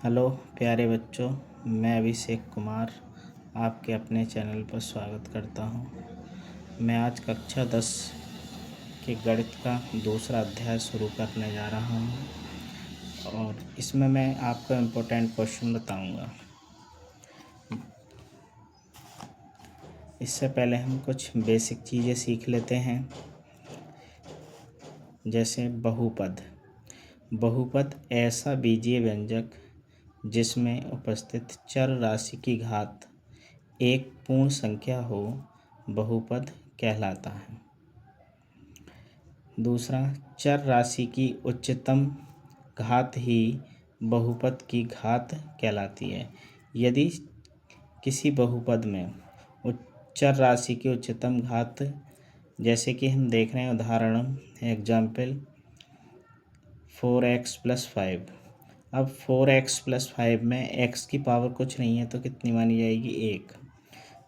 Hello प्यारे बच्चों, मैं अभिषेक कुमार आपके अपने चैनल पर स्वागत करता हूं। मैं आज कक्षा 10 के गणित का दूसरा अध्याय शुरू करने जा रहा हूं और इसमें मैं आपको इम्पोर्टेंट क्वेश्चन बताऊंगा। इससे पहले हम कुछ बेसिक चीज़ें सीख लेते हैं, जैसे बहुपद। बहुपद ऐसा बीजीय व्यंजक जिसमें उपस्थित चर राशि की घात एक पूर्ण संख्या हो, बहुपद कहलाता है। दूसरा, चर राशि की उच्चतम घात ही बहुपद की घात कहलाती है। यदि किसी बहुपद में चर राशि की उच्चतम घात, जैसे कि हम देख रहे हैं उदाहरण एग्जाम्पल 4x + 5। अब 4x + 5 में x की पावर कुछ नहीं है तो कितनी मानी जाएगी? 1।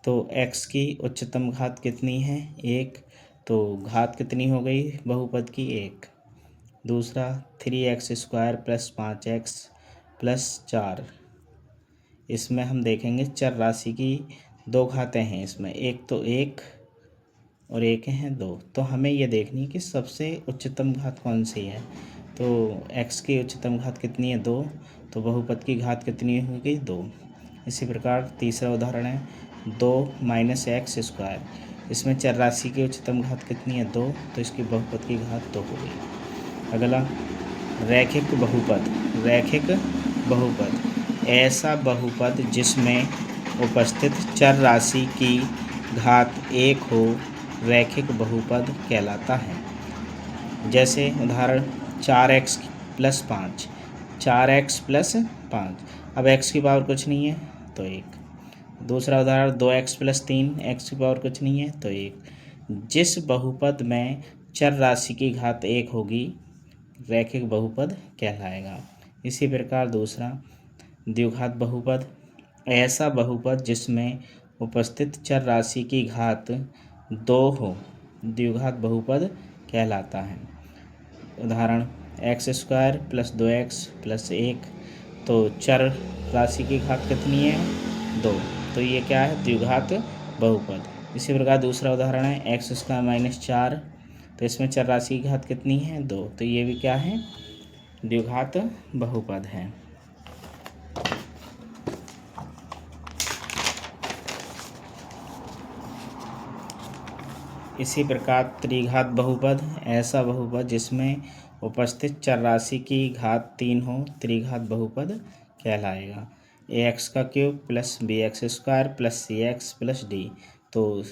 तो x की उच्चतम घात कितनी है? 1। तो घात कितनी हो गई बहुपद की? 1। दूसरा 3x² + 5x + 4। इसमें हम देखेंगे चर राशि की दो घातें हैं, इसमें एक तो 1 और एक हैं 2। तो हमें ये देखनी है कि सबसे उच्चतम घात कौन सी है। तो x की उच्चतम घात कितनी है? 2। तो बहुपद की घात कितनी होगी? 2। इसी प्रकार तीसरा उदाहरण है 2 - x²। इसमें चर राशि की उच्चतम घात कितनी है? 2। तो इसकी बहुपद की घात 2 हो गई। अगला रैखिक बहुपद। रैखिक बहुपद ऐसा बहुपद जिसमें उपस्थित चर राशि की घात 1 हो, रैखिक बहुपद कहलाता है। जैसे उदाहरण 4x + 5। 4x + 5। अब x की पावर कुछ नहीं है तो 1। दूसरा उदाहरण 2x + 3। x की पावर कुछ नहीं है तो 1। जिस बहुपद में चर राशि की घात 1 होगी, रैखिक बहुपद कहलाएगा। इसी प्रकार दूसरा द्विघात बहुपद ऐसा बहुपद जिसमें उपस्थित चर राशि की घात 2 हो, द्विघात बहुपद कहलाता है। उदाहरण x² + 2x + 1। तो चर राशि की घात कितनी है? 2। तो ये क्या है? द्विघात बहुपद। इसी प्रकार दूसरा उदाहरण है x² - 4। तो इसमें चर राशि की घात कितनी है? 2। तो ये भी क्या है? द्विघात बहुपद है। इसी प्रकार त्रिघात बहुपद ऐसा बहुपद जिसमें उपस्थित चर राशि की घात 3 हो, त्रिघात बहुपद कहलाएगा। ax³ + bx² + cx + d। तो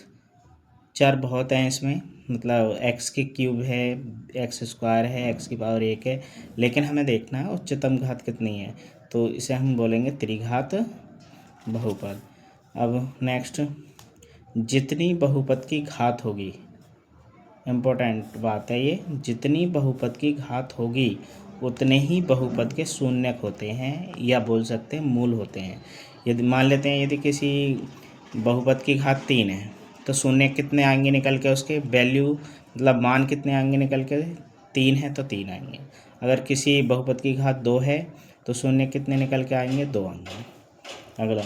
चर बहुत हैं इसमें, मतलब x की क्यूब है, x² है, x की पावर 1 है, लेकिन हमें देखना है उच्चतम घात कितनी है। तो इसे हम बोलेंगे त्रिघात बहुपद। अब नेक्स्ट, जितनी बहुपद की घात होगी, इम्पोर्टेंट बात है ये, जितनी बहुपद की घात होगी उतने ही बहुपद के शून्यक होते हैं, या बोल सकते हैं मूल होते हैं। यदि मान लेते हैं यदि किसी बहुपद की घात 3 है तो शून्य कितने आएंगे निकल के? उसके वैल्यू मतलब मान कितने आएंगे निकल के? 3 है तो 3 आएंगे। अगर किसी बहुपद की घात 2 है तो शून्य कितने निकल के आएंगे? 2 आएंगे। अगला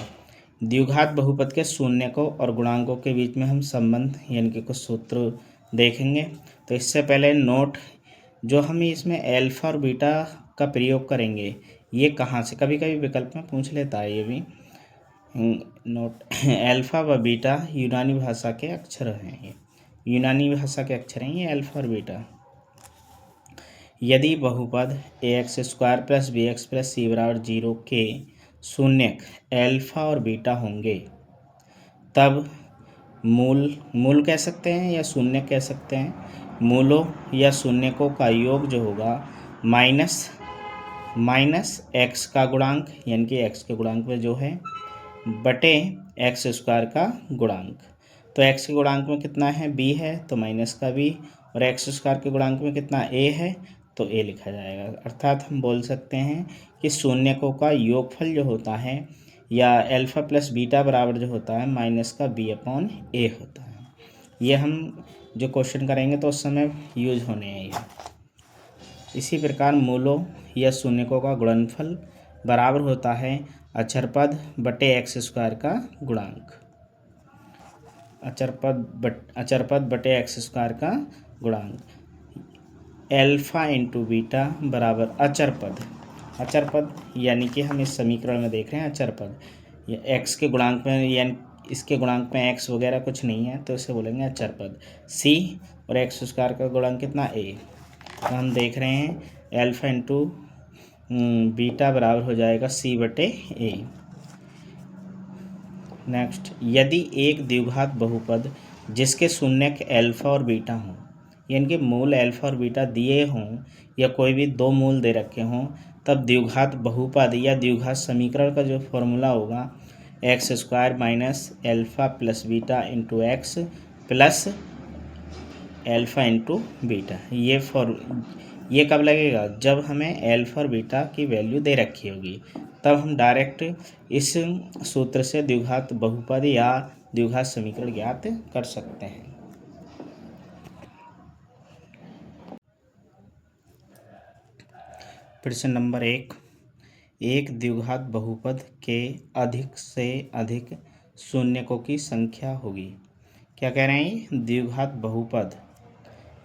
द्विघात बहुपद के शून्यकों और गुणांकों के बीच में हम संबंध यानी कि कुछ सूत्र देखेंगे। तो इससे पहले नोट, जो हम इसमें अल्फा और बीटा का प्रयोग करेंगे, ये कहाँ से, कभी कभी विकल्प में पूछ लेता है ये भी नोट। अल्फा व बीटा यूनानी भाषा के अक्षर हैं, ये यूनानी भाषा के अक्षर हैं ये अल्फा और बीटा। यदि बहुपद ax² + bx + c = 0 के शून्यक अल्फा और बीटा होंगे, तब मूल कह सकते हैं या शून्य कह सकते हैं। मूलों या शून्यकों का योग जो होगा माइनस x का गुणांक, यानी कि x के गुणांक में जो है, बटे x² का गुणांक। तो x के गुणांक में कितना है? b है तो माइनस का b, और x² के गुणांक में कितना a है तो a लिखा जाएगा। अर्थात हम बोल सकते हैं कि शून्यकों का योगफल जो होता है, या अल्फा + बीटा बराबर जो होता है माइनस का b/a होता है। ये हम जो क्वेश्चन करेंगे तो उस समय यूज होने हैं ये। इसी प्रकार मूलों या शून्यकों का गुणनफल बराबर होता है अचर पद बटे एक्स स्क्वायर का गुणांक। अचर पद बटे एक्स स्क्वायर का गुणांक। एल्फा इंटू बीटा बराबर अचर पद। अचर पद यानी कि हम इस समीकरण में देख रहे हैं अचर पद, ये एक्स के गुणांक में, यानी इसके गुणांक में एक्स वगैरह कुछ नहीं है तो इसे बोलेंगे अचर पद। सी और एक्स स्क्वायर का गुणांक कितना ए, तो हम देख रहे हैं एल्फा इंटू बीटा बराबर हो जाएगा सी बटे ए। नेक्स्ट, यदि एक द्विघात बहुपद जिसके शून्यक एल्फा और बीटा हों, यानी कि मूल एल्फा और बीटा दिए हों या कोई भी दो मूल दे रखे हों, तब द्विघात बहुपद या द्विघात समीकरण का जो फॉर्मूला होगा x square minus alpha plus beta into x plus alpha into beta. ये कब लगेगा, जब हमें एल्फा और बीटा की वैल्यू दे रखी होगी, तब हम डायरेक्ट इस सूत्र से द्विघात बहुपद या द्विघात समीकरण ज्ञात कर सकते हैं। प्रश्न नंबर 1, एक द्विघात बहुपद के अधिक से अधिक शून्यकों की संख्या होगी। क्या कह रहे हैं, द्विघात बहुपद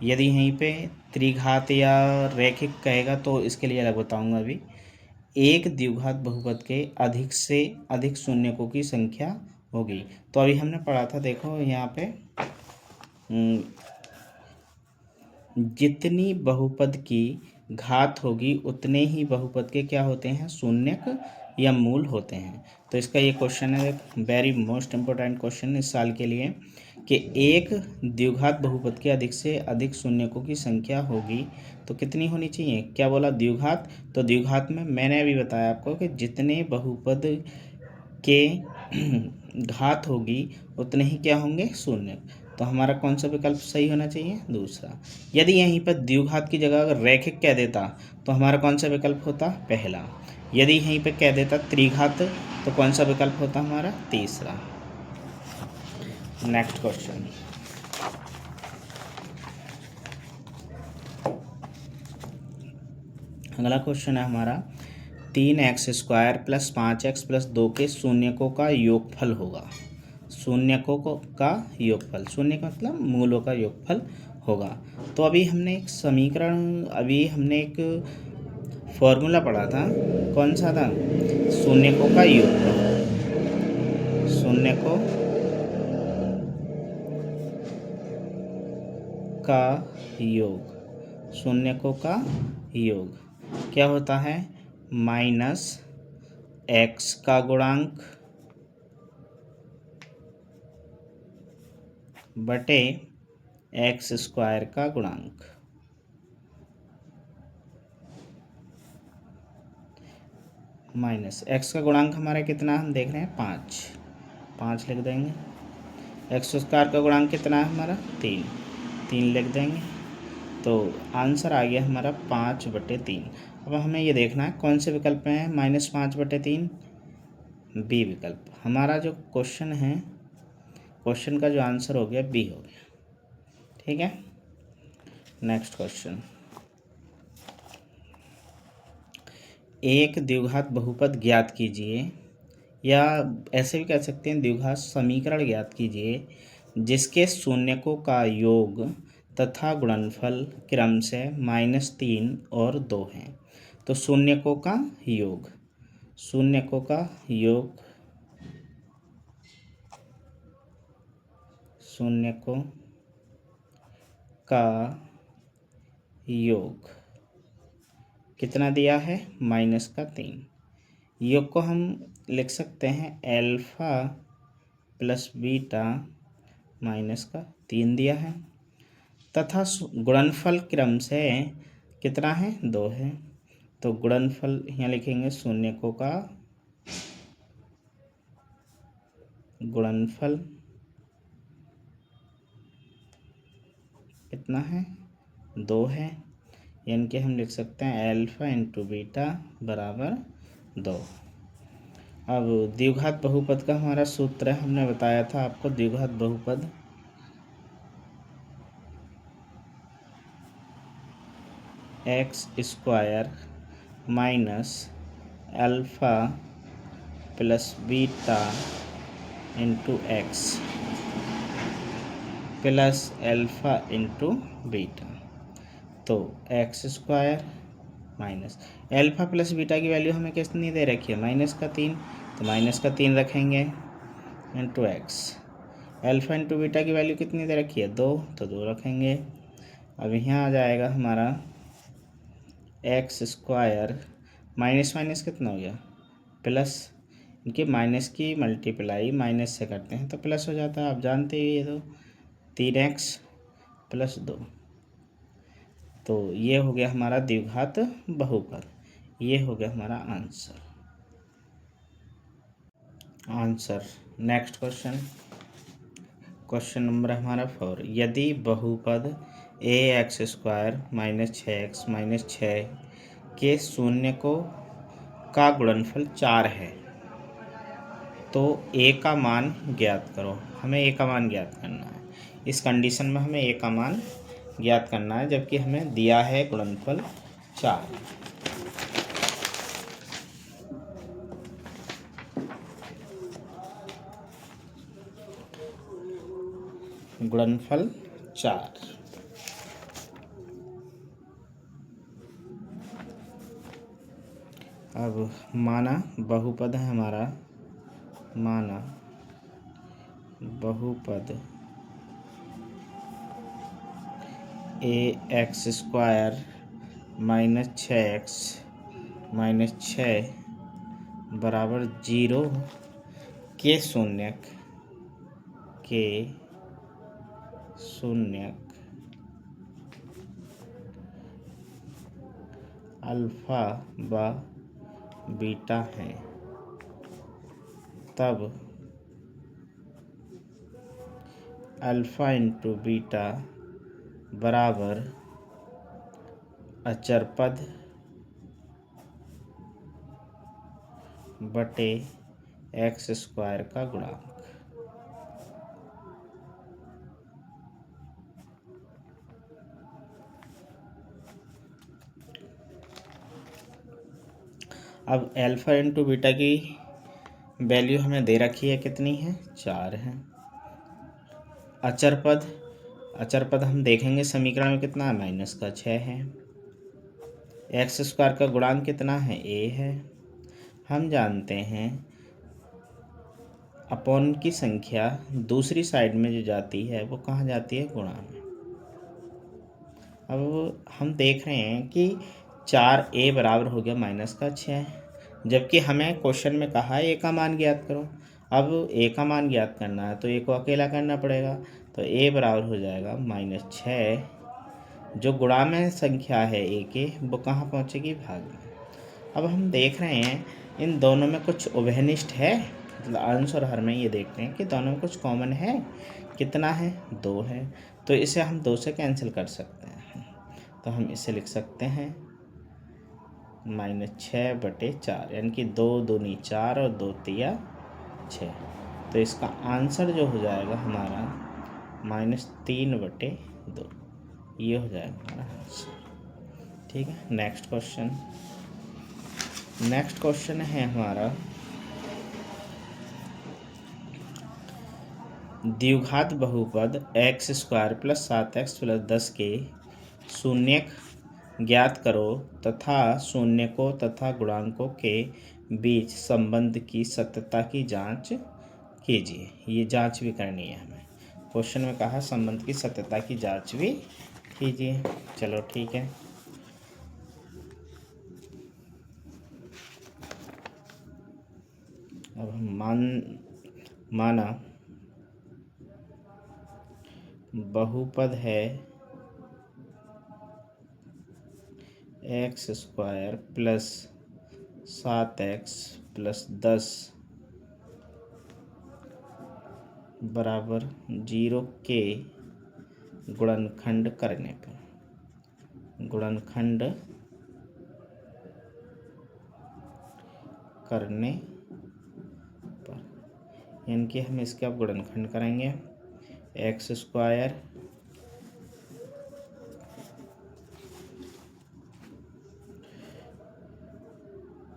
यदि यहीं पे त्रिघात या रैखिक कहेगा तो इसके लिए अलग बताऊंगा। अभी एक द्विघात बहुपद के अधिक से अधिक शून्यकों की संख्या होगी, तो अभी हमने पढ़ा था, देखो यहाँ पे जितनी बहुपद की घात होगी उतने ही बहुपद के क्या होते हैं, शून्यक या मूल होते हैं। तो इसका ये क्वेश्चन है, वेरी मोस्ट इम्पोर्टेंट क्वेश्चन इस साल के लिए, कि एक द्विघात बहुपद के अधिक से अधिक शून्यकों की संख्या होगी तो कितनी होनी चाहिए। क्या बोला, द्विघात, तो द्विघात में मैंने अभी बताया आपको कि जितने बहुपद के घात होगी उतने ही क्या होंगे, शून्य। तो हमारा कौन सा विकल्प सही होना चाहिए, दूसरा। यदि यहीं पर द्विघात की जगह अगर रैखिक कह देता तो हमारा कौन सा विकल्प होता, पहला। यदि यहीं पर कह देता त्रिघात तो कौन सा विकल्प होता हमारा, तीसरा। नेक्स्ट क्वेश्चन, अगला क्वेश्चन है हमारा 3x² प्लस 5x प्लस 2 के शून्यकों का योगफल होगा। शून्यकों का योगफल, शून्य का मतलब मूलों का योगफल होगा। तो अभी हमने एक फॉर्मूला पढ़ा था, कौन सा था, शून्यकों का योगफल। शून्यकों का योग, शून्यकों का योग क्या होता है, माइनस एक्स का गुणांक बटे एक्स स्क्वायर का गुणांक। माइनस एक्स का गुणांक हमारा कितना, हम देख रहे हैं 5 लिख देंगे। एक्स स्क्वायर का गुणांक कितना है हमारा, 3 लिख देंगे। तो आंसर आ गया हमारा 5/3। अब हमें ये देखना है कौन से विकल्प में है -5/3, बी विकल्प। हमारा जो क्वेश्चन है, क्वेश्चन का जो आंसर हो गया बी हो गया, ठीक है। नेक्स्ट क्वेश्चन, एक द्विघात बहुपद ज्ञात कीजिए, या ऐसे भी कह सकते हैं द्विघात समीकरण ज्ञात कीजिए, जिसके शून्यकों का योग तथा गुणनफल क्रम से -3 और 2 हैं। तो शून्यकों का योग, शून्यकों का योग, शून्यकों का योग कितना दिया है, -3। योग को हम लिख सकते हैं एल्फा प्लस बीटा -3 दिया है, तथा गुणनफल क्रम से कितना है, 2 है। तो गुणनफल यहाँ लिखेंगे, शून्यकों का गुणनफल कितना है, 2 है, यानी कि हम लिख सकते हैं एल्फा इंटू बीटा बराबर 2। अब द्विघात बहुपद का हमारा सूत्र हमने बताया था आपको, द्विघात बहुपद x² minus alpha plus beta into x plus alpha into beta, तो x square minus alpha plus beta की वैल्यू हमें कितनी दे रखी है, -3, तो -3 रखेंगे into x. Alpha into beta की वैल्यू कितनी दे रखी है, 2, तो 2 रखेंगे। अब यहाँ आ जाएगा हमारा एक्स स्क्वायर माइनस माइनस कितना हो गया, प्लस, इनके माइनस की मल्टीप्लाई माइनस से करते हैं तो प्लस हो जाता है, आप जानते ही ये तो 3x प्लस 2, तो ये हो गया हमारा द्विघात बहुपद। ये हो गया हमारा आंसर। नेक्स्ट क्वेश्चन नंबर हमारा 4। यदि बहुपद ax² माइनस 6x माइनस 6 के शून्य को का गुणनफल 4 है तो a का मान ज्ञात करो। हमें a का मान ज्ञात करना है। इस कंडीशन में हमें a का मान ज्ञात करना है, जबकि हमें दिया है गुणनफल 4। गुणनफल 4। अब माना बहुपद है हमारा, माना बहुपद ax² माइनस 6x माइनस 6 बराबर 0 के शून्यक अल्फ़ा व बीटा है, तब अल्फ़ा इंटू बीटा बराबर अचर पद बटे x² का गुणांक। अब अल्फ़ा इंटू बीटा की वैल्यू हमें दे रखी है, कितनी है, 4 है। अचर पद हम देखेंगे समीकरण में कितना है, -6 है। x² का गुणांक कितना है, a है। हम जानते हैं अपॉन की संख्या दूसरी साइड में जो जाती है वो कहाँ जाती है, गुणा में। अब हम देख रहे हैं कि 4a बराबर हो गया -6, जबकि हमें क्वेश्चन में कहा है a का मान ज्ञात करो। अब a का मान ज्ञात करना है तो a को अकेला करना पड़ेगा, तो a बराबर हो जाएगा -6। जो गुणा में संख्या है a के, वो कहाँ पहुँचेगी, भाग में। अब हम देख रहे हैं इन दोनों में कुछ उभयनिष्ठ है, मतलब अंश और हर में ये देखते हैं कि दोनों में कुछ कॉमन है, कितना है, 2 है। तो इसे हम 2 से कैंसिल कर सकते हैं, तो हम इसे लिख सकते हैं -6/4, यानी कि 2 दूनी 4 और 2 तिया 6। तो इसका आंसर जो हो जाएगा हमारा -3/2, ये हो जाएगा हमारा आंसर। ठीक है। नेक्स्ट क्वेश्चन है हमारा द्विघात बहुपद x² प्लस 7x प्लस 10 के शून्यक ज्ञात करो तथा शून्यकों तथा गुणांकों के बीच संबंध की सत्यता की जांच कीजिए। ये जांच भी करनी है हमें, क्वेश्चन में कहा संबंध की सत्यता की जांच भी कीजिए। चलो ठीक है। अब हम माना बहुपद है x² प्लस 7x प्लस 10 बराबर 0 के गुणनखंड करने पर, यानी कि हम इसके अब गुणनखंड करेंगे। x²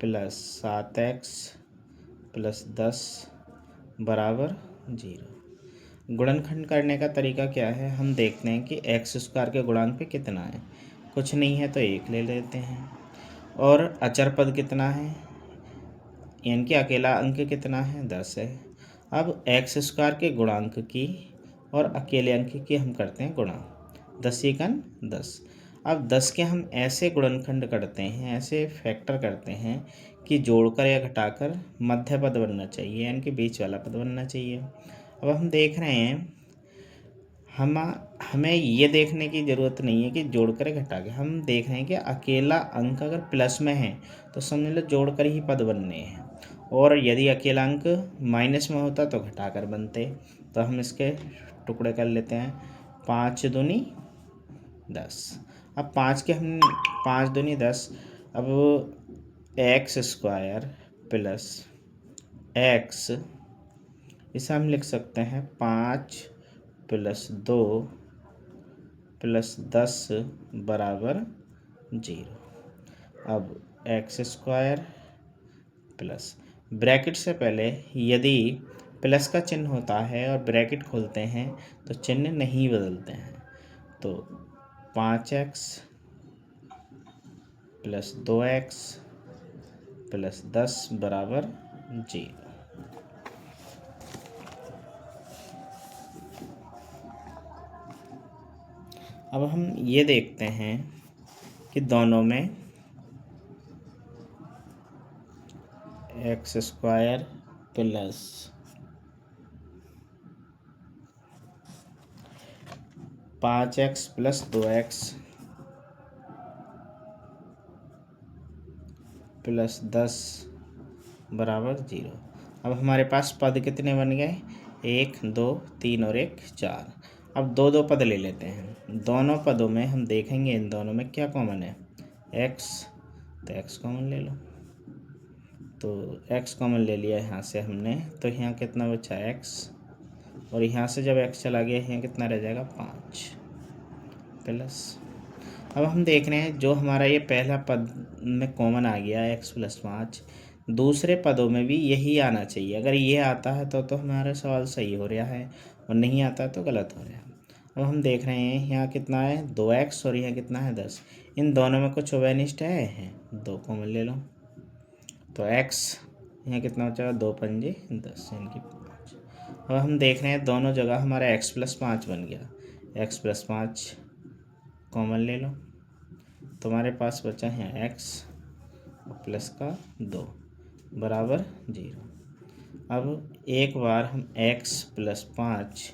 प्लस 7x प्लस 10 बराबर 0। गुणनखंड करने का तरीका क्या है, हम देखते हैं कि एक्स स्क्वायर के गुणांक पे कितना है। कुछ नहीं है तो 1 ले लेते हैं। और अचर पद कितना है, यानी कि अकेला अंक कितना है, 10 है। अब एक्स स्क्वायर के गुणांक की और अकेले अंक की हम करते हैं गुणा, 10 एकन 10। अब 10 के हम ऐसे गुणनखंड करते हैं, ऐसे फैक्टर करते हैं कि जोड़कर या घटाकर मध्य पद बनना चाहिए, यानी कि बीच वाला पद बनना चाहिए। अब हम देख रहे हैं, हमें ये देखने की ज़रूरत नहीं है कि जोड़कर या घटा के, हम देख रहे हैं कि अकेला अंक अगर प्लस में है तो समझ लो जोड़कर ही पद बनने हैं, और यदि अकेला अंक माइनस में होता तो घटाकर बनते। तो हम इसके टुकड़े कर लेते हैं, 5 दूनी 10। अब 5 के हम 5 दूनी 10। अब एक्स स्क्वायर प्लस एक्स, इसे हम लिख सकते हैं 5 प्लस 2 प्लस 10 बराबर 0। अब एक्स स्क्वायर प्लस, ब्रैकेट से पहले यदि प्लस का चिन्ह होता है और ब्रैकेट खोलते हैं तो चिन्ह नहीं बदलते हैं। तो 5x प्लस 2x प्लस 10 बराबर 0। अब हम ये देखते हैं कि दोनों में x square plus 5x plus 2x plus 10 बराबर 0। अब हमारे पास पद कितने बन गए, 1 2 3 और 1 4। अब दो दो पद ले लेते हैं। दोनों पदों में हम देखेंगे इन दोनों में क्या कॉमन है, x, तो x कॉमन ले लो। तो x कॉमन ले लिया यहाँ से हमने, तो यहाँ कितना बचा x, और यहाँ से जब x चला गया यहाँ कितना रह जाएगा 5 प्लस। अब हम देख रहे हैं जो हमारा ये पहला पद में कॉमन आ गया x प्लस 5, दूसरे पदों में भी यही आना चाहिए। अगर ये आता है तो हमारा सवाल सही हो रहा है, और नहीं आता तो गलत हो रहा है। अब हम देख रहे हैं यहाँ कितना है 2x और यहाँ कितना है 10। इन दोनों में कुछ ओवेनिष्ट है 2 कॉमन ले लो। तो x यहाँ कितना बचा, 2 पंजे 10 यानी कि 5। अब हम देख रहे हैं दोनों जगह हमारा x प्लस 5 बन गया, x प्लस 5 कॉमन ले लो। तुम्हारे पास बचा है x प्लस का 2 बराबर 0। अब एक बार हम x प्लस 5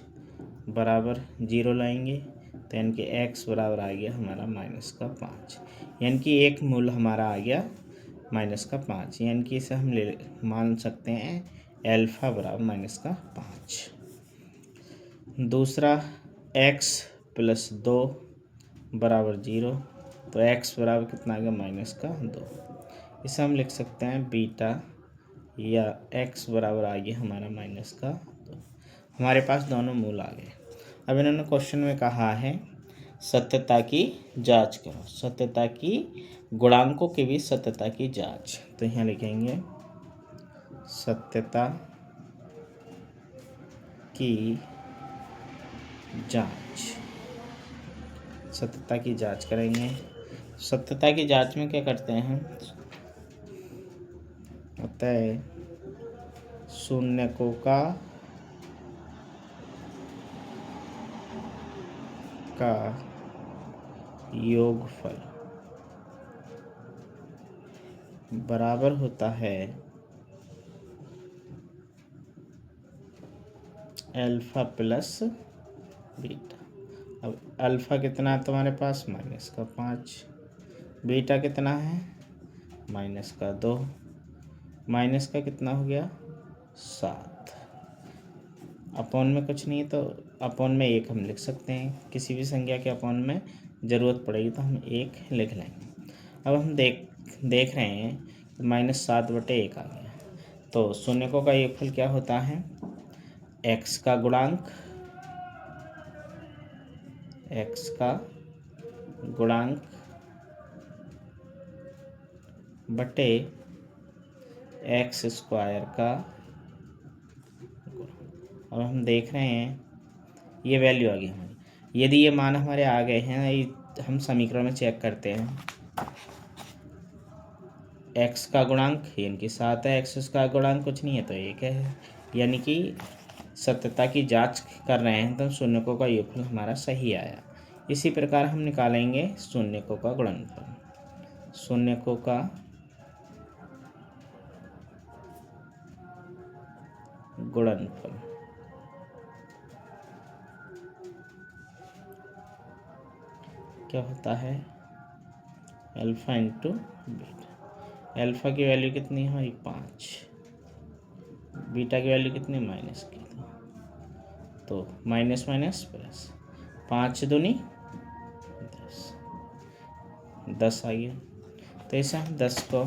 बराबर 0 लाएंगे, तो यानी कि x बराबर आ गया हमारा माइनस का 5, यानी कि एक मूल हमारा आ गया माइनस का 5, यानी कि इसे हम ले मान सकते हैं एल्फ़ा बराबर माइनस का 5। दूसरा x प्लस 2 बराबर 0, तो x बराबर कितना आ गया माइनस का 2। इसे हम लिख सकते हैं बीटा, या x बराबर आ गया हमारा माइनस का 2। हमारे पास दोनों मूल आ गए। अब इन्होंने क्वेश्चन में कहा है सत्यता की जांच करो, सत्यता की, गुणांकों के बीच सत्यता की जांच। तो यहाँ लिखेंगे सत्यता की जांच, सत्यता की जांच करेंगे। सत्यता की जांच में क्या करते हैं, अतः शून्यकों का योगफल बराबर होता है अल्फा प्लस बीटा। अब अल्फ़ा कितना है तुम्हारे पास, माइनस का 5, बीटा कितना है माइनस का 2, माइनस का कितना हो गया 7, अपॉन में कुछ नहीं है तो अपॉन में 1 हम लिख सकते हैं। किसी भी संख्या के अपॉन में ज़रूरत पड़ेगी तो हम 1 लिख लेंगे। अब हम देख रहे हैं -7/1 आ गया, तो शून्यकों का योगफल क्या होता है, x का गुणांक बटे एक्स स्क्वायर का गुणा। अब हम देख रहे हैं ये वैल्यू आ गई हमारी। यदि ये मान हमारे आ गए हैं, हम समीकरण में चेक करते हैं। एक्स का गुणांक यानी कि 7 है, एक्स का गुणांक कुछ नहीं है तो 1 है, यानी कि सत्यता की जांच कर रहे हैं तो शून्यकों का योगफल हमारा सही आया। इसी प्रकार हम निकालेंगे शून्यकों का गुणनफल। शून्यकों का गुणनफल क्या होता है? Alpha into beta. अल्फा की वैल्यू कितनी है हमारी 5, बीटा की वैल्यू कितनी माइनस की, तो माइनस माइनस प्लस, 5 दूनी 10, 10 आ गया। तो इसे हम 10 को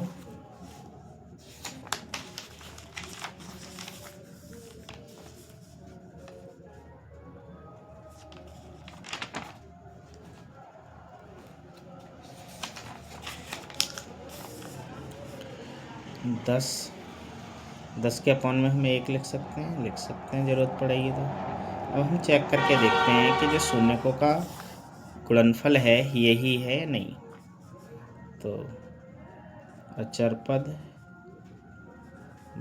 दस के अपॉन में हम 1 लिख सकते हैं ज़रूरत पड़ेगी तो। अब हम चेक करके देखते हैं कि जो शून्यकों का गुणनफल है यही है या नहीं। तो अचर पद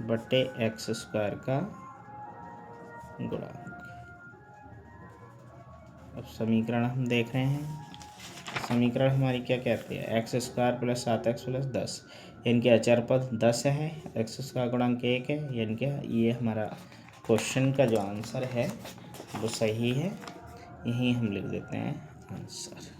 बटे एक्स स्क्वायर का गुणांक। अब समीकरण हम देख रहे हैं, समीकरण हमारी क्या कहती है? X square plus 7x plus 10, यानी कि अचर पद 10 है, एक्स का गुणांक 1 है, यानी कि ये हमारा क्वेश्चन का जो आंसर है वो सही है। यही हम लिख देते हैं आंसर।